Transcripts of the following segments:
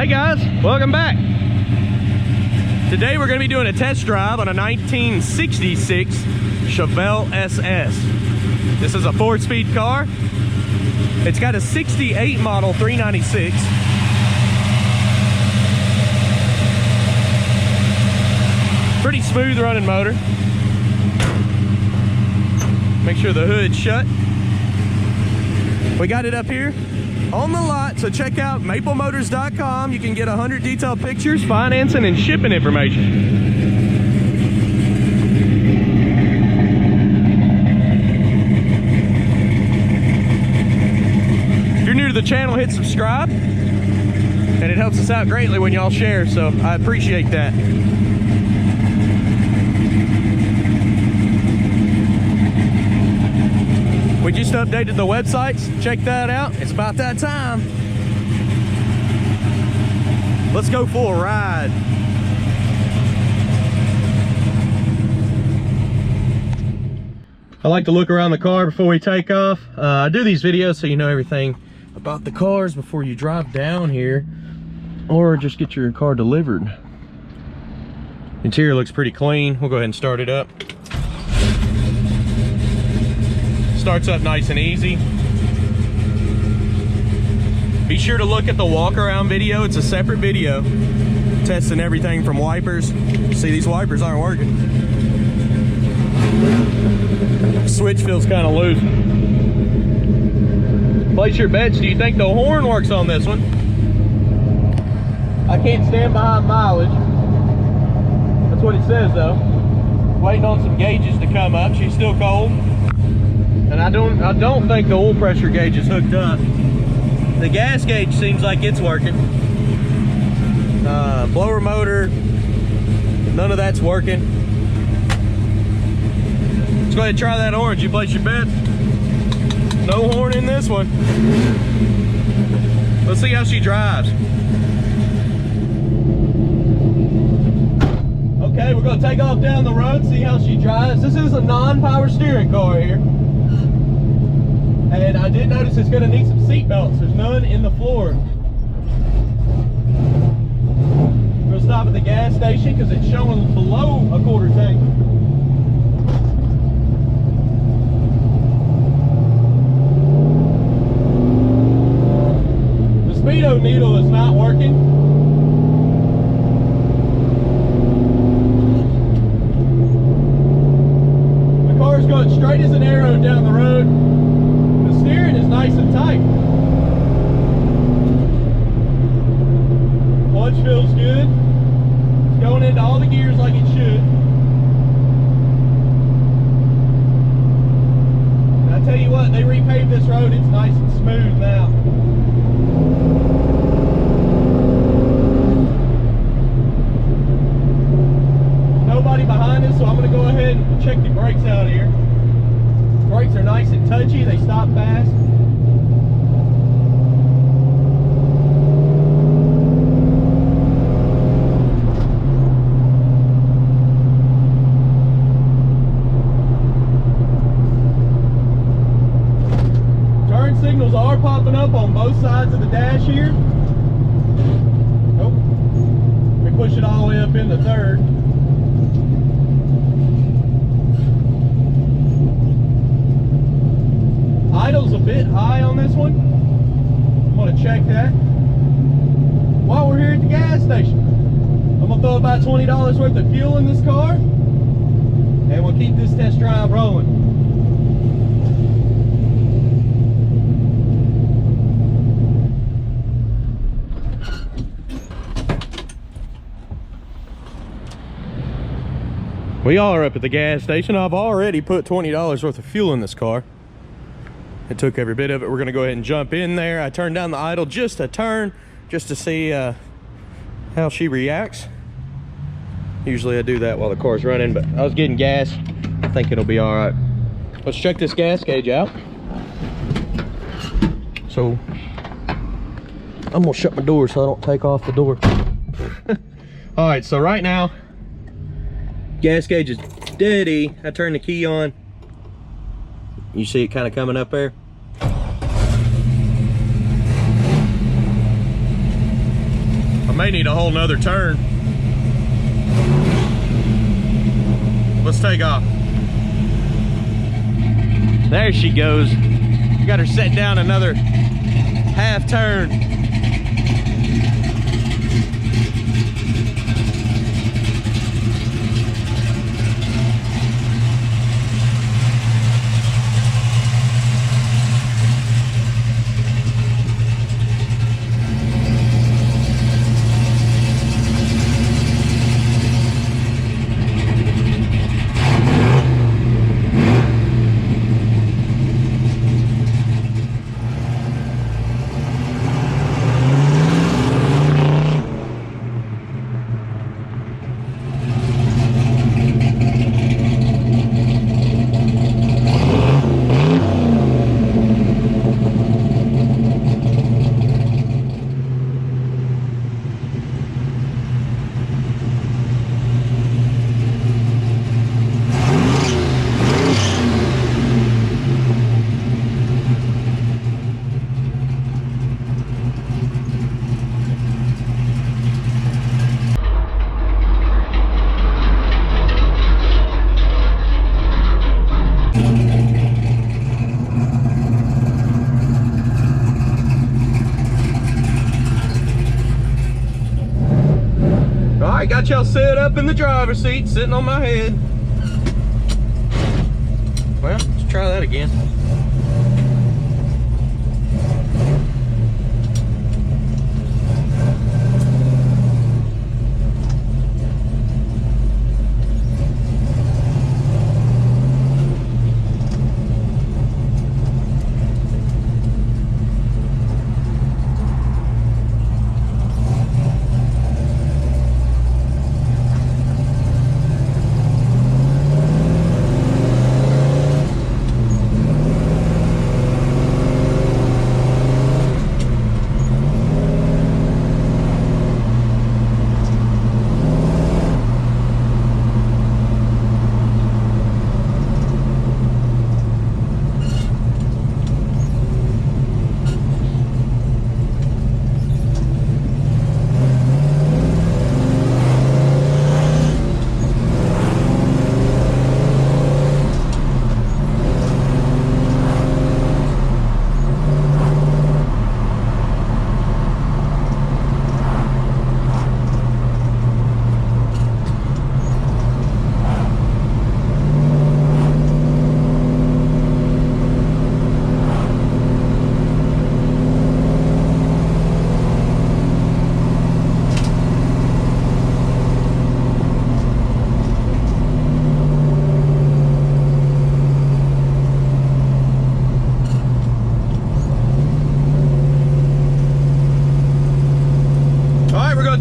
Hey guys, welcome back. Today we're going to be doing a test drive on a 1966 Chevelle SS. This is a 4-speed car. It's got a 68 model 396. Pretty smooth running motor. Make sure the hood's shut. We got it up here on the lot, so check out maplemotors.com. You can get 100 detailed pictures, financing, and shipping information. If you're new to the channel, hit subscribe, and it helps us out greatly when y'all share, so I appreciate that. We just updated the websites. Check that out. It's about that time. Let's go for a ride. I like to look around the car before we take off. I do these videos so you know everything about the cars before you drive down here or just get your car delivered. Interior looks pretty clean. We'll go ahead and start it up. Starts up nice and easy. Be sure to look at the walk around video. It's a separate video testing everything from wipers. See, these wipers aren't working. Switch feels kind of loose. Place your bets. Do you think the horn works on this one? I can't stand behind mileage. That's what it says though. Waiting on some gauges to come up. She's still cold. And I don't think the oil pressure gauge is hooked up. The gas gauge seems like it's working. Blower motor, none of that's working. Let's go ahead and try that orange. You place your bet. No horn in this one. Let's see how she drives. Okay, we're gonna take off down the road, see how she drives. This is a non-power steering car here. And I did notice it's gonna need some seat belts. There's none in the floor. We'll stop at the gas station because it's showing below a quarter tank. The speedo needle is not working. The car's going straight as an arrow down the road. Steering is nice and tight. Clutch feels good. It's going into all the gears like it should. And I tell you what, they repaved this road. It's nice and smooth now. Nobody behind us, so I'm going to go ahead and check the brakes out here. Brakes are nice and touchy, they stop fast. Turn signals are popping up on both sides of the dash here. Nope. We push it all the way up into third. Idle's a bit high on this one. I'm gonna check that. While we're here at the gas station, I'm gonna throw about $20 worth of fuel in this car, and we'll keep this test drive rolling. We are up at the gas station. I've already put $20 worth of fuel in this car. It took every bit of it. We're gonna go ahead and jump in there. I turned down the idle just a turn, just to see how she reacts. Usually I do that while the car's running, but I was getting gas. I think it'll be all right. Let's check this gas gauge out. So I'm gonna shut my door so I don't take off the door. All right, so right now, gas gauge is steady. I turn the key on. You see it kind of coming up there? may need a whole nother turn. Let's take off. There she goes. Got her set down another half turn. Got y'all set up in the driver's seat, sitting on my head. Well, let's try that again.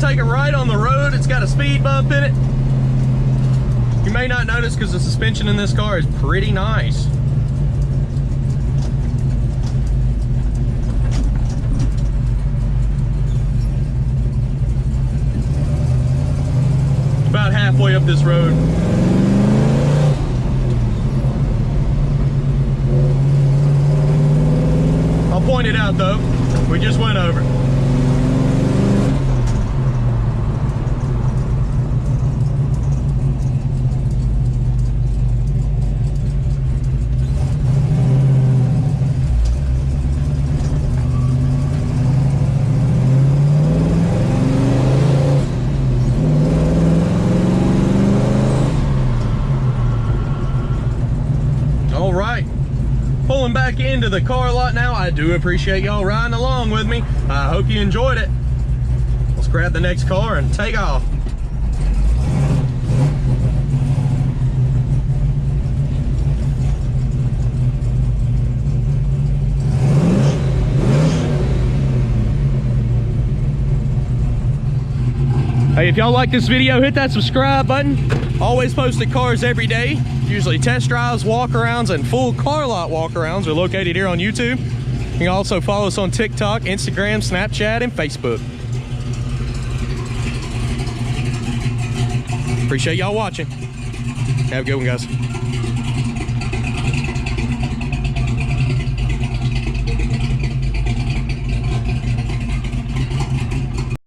Take it right on the road. It's got a speed bump in it. You may not notice because the suspension in this car is pretty nice. About halfway up this road. I'll point it out though. We just went over. Pulling back into the car lot now. I do appreciate y'all riding along with me. I hope you enjoyed it. Let's grab the next car and take off. Hey, if y'all like this video, hit that subscribe button. Always posted cars every day. Usually test drives, walkarounds, and full car lot walkarounds are located here on YouTube. You can also follow us on TikTok, Instagram, Snapchat, and Facebook. Appreciate y'all watching. Have a good one, guys.